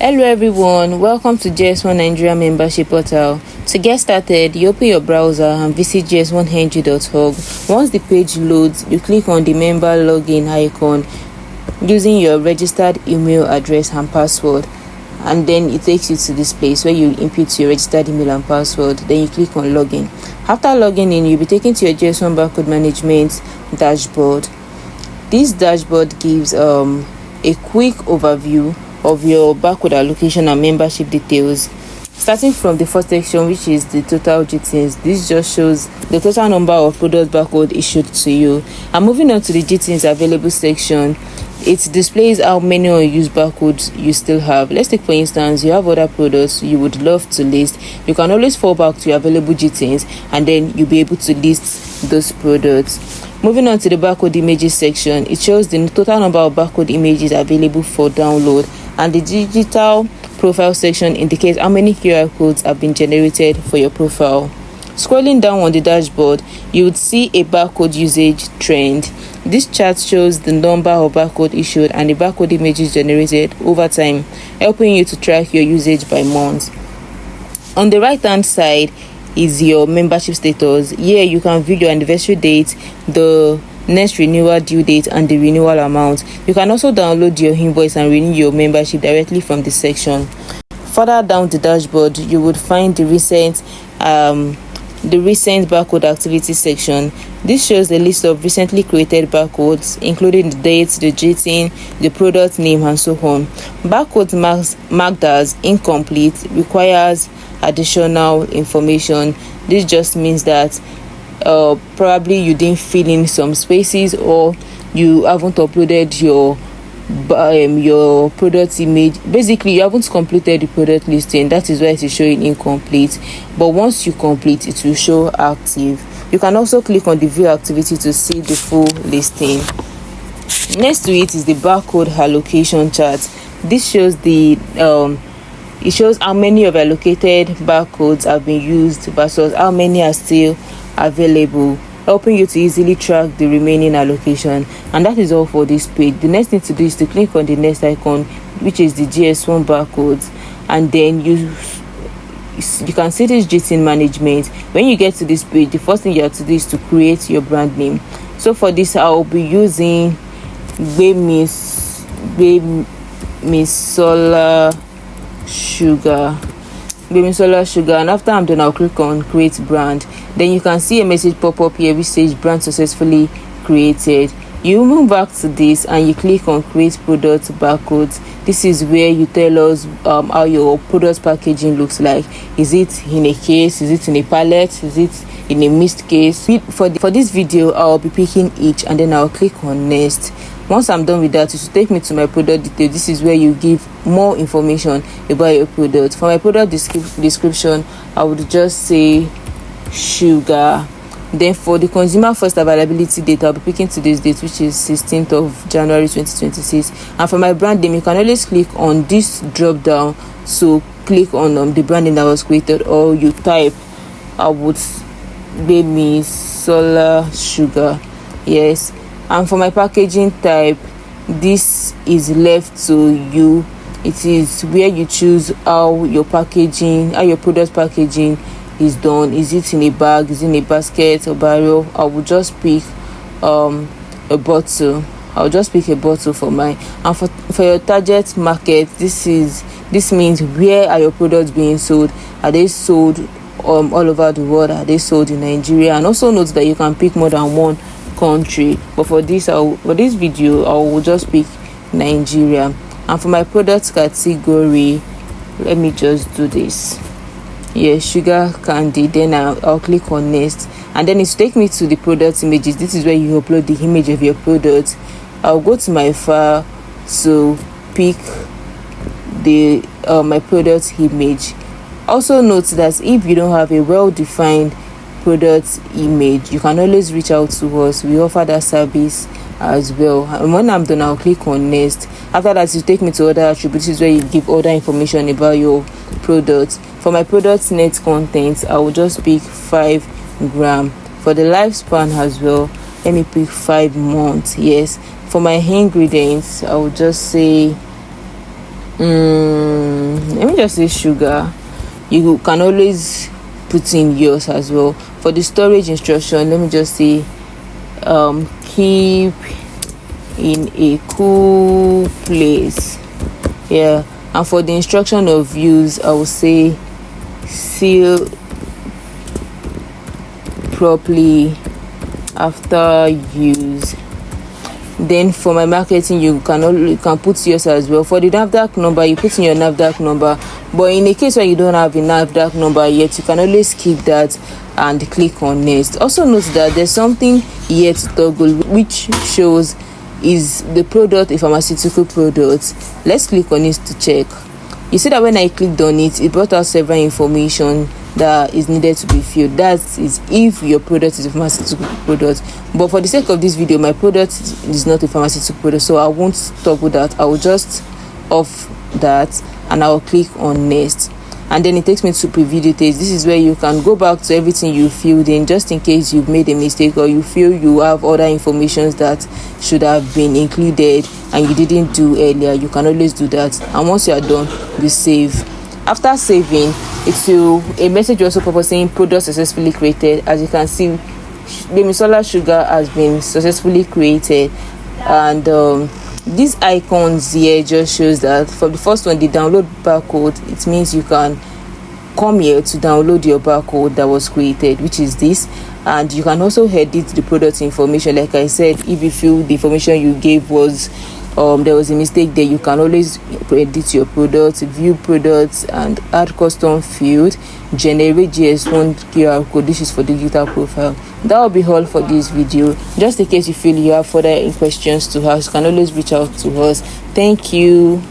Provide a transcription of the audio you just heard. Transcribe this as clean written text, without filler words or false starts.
Hello everyone, welcome to GS1 Nigeria membership portal. To get started, you open your browser and visit gs1ng.org. Once the page loads, you click on the member login icon using your registered email address and password, and then it takes you to this place where you input your registered email and password. Then you click on login. After logging in, you'll be taken to your GS1 barcode management dashboard. This dashboard gives a quick overview of your barcode allocation and membership details. Starting from the first section, which is the total GTINs, this just shows the total number of product barcode issued to you. And moving on to the GTINs available section, it displays how many unused barcodes you still have. Let's take for instance, you have other products you would love to list. You can always fall back to your available GTINs and then you'll be able to list those products. Moving on to the barcode images section, it shows the total number of barcode images available for download, and the digital profile section indicates how many QR codes have been generated for your profile. Scrolling down on the dashboard, you would see a barcode usage trend. This chart shows the number of barcode issued and the barcode images generated over time, helping you to track your usage by month. On the right hand side is your membership status. Here you can view your anniversary date, the next renewal due date, and the renewal amount. You can also download your invoice and renew your membership directly from this section. Further down the dashboard, you would find the recent barcode activity section. This shows the list of recently created barcodes, including the dates, the GTIN, the product name, and so on. Barcodes marked as incomplete requires additional information. This just means that probably you didn't fill in some spaces, or you haven't uploaded your product image. Basically, you haven't completed the product listing. That is why it is showing incomplete. But once you complete, it will show active. You can also click on the view activity to see the full listing. Next to it is the barcode allocation chart. This shows it shows how many of allocated barcodes have been used versus how many are still available, helping you to easily track the remaining allocation. And that is all for this page. The next thing to do is to click on the next icon, which is the GS1 barcodes, and then you can see this GTIN management. When you get to this page, the first thing you have to do is to create your brand name. So for this, I'll be using Solar Sugar, and after I'm done, I'll click on create brand. Then you can see a message pop up here which says brand successfully created. You move back to this and you click on create product barcodes. This is where you tell us how your product packaging looks like. Is it in a case? Is it in a pallet? Is it in a mixed case? For this video, I'll be picking each and then I'll click on next. Once I'm done with that, it will take me to my product detail. This is where you give more information about your product. For my product description, I would just say sugar. Then for the consumer first availability date, I'll be picking today's date, which is 16th of January 2026. And for my brand name, you can always click on this drop down to click on the brand name that was created, or you type baby Solar Sugar. Yes. And for my packaging type, this is left to you. It is where you choose how your product packaging is done. Is it in a bag? Is it in a basket or barrel? I will just pick a bottle. I'll just pick a bottle for mine. And for your target market, this means where are your products being sold? Are they sold all over the world? Are they sold in Nigeria? And also note that you can pick more than one country, but for this video I will just pick Nigeria. And for my product category, let me just do this. Sugar candy. Then I'll click on next, and then it's take me to the product images. This is where you upload the image of your product. I'll go to my file to pick the my product image. Also note that if you don't have a well-defined product image, you can always reach out to us. We offer that service as well. And when I'm done, I'll click on next. After that, you take me to other attributes. This is where you give other information about your product. For my product net content, I will just pick 5 gram. For the lifespan as well, let me pick 5 months. Yes. For my ingredients, I will just say just say sugar. You can always put in yours as well. For the storage instruction, let me just say keep in a cool place. Yeah. And for the instruction of use, I will say seal properly after use. Then for my marketing, you can put yours as well. For the NAFDAC number, you put in your NAFDAC number. But in a case where you don't have a NAFDAC number yet, you can always skip that and click on next. Also note that there's something here to toggle, which shows is the product a pharmaceutical product. Let's click on it to check. You see that when I clicked on it, it brought out several information that is needed to be filled. That is if your product is a pharmaceutical product. But for the sake of this video, my product is not a pharmaceutical product, so I won't stop with that. I will just off that and I'll click on next, and then it takes me to preview details. This is where you can go back to everything you filled in, just in case you've made a mistake or you feel you have other information that should have been included and you didn't do earlier. You can always do that, and once you are done, you save. After saving, a message will also pop up saying product successfully created. As you can see, Solar sugar has been successfully created, and these icons here just shows that for the first one, the download barcode, it means you can come here to download your barcode that was created, which is this. And you can also edit the product information. Like I said, if you feel the information you gave was there was a mistake there, you can always edit your product, view products, and add custom field, generate GS1 QR code. This is for digital profile. That will be all for this video. Just in case you feel you have further questions to ask, you can always reach out to us. Thank you.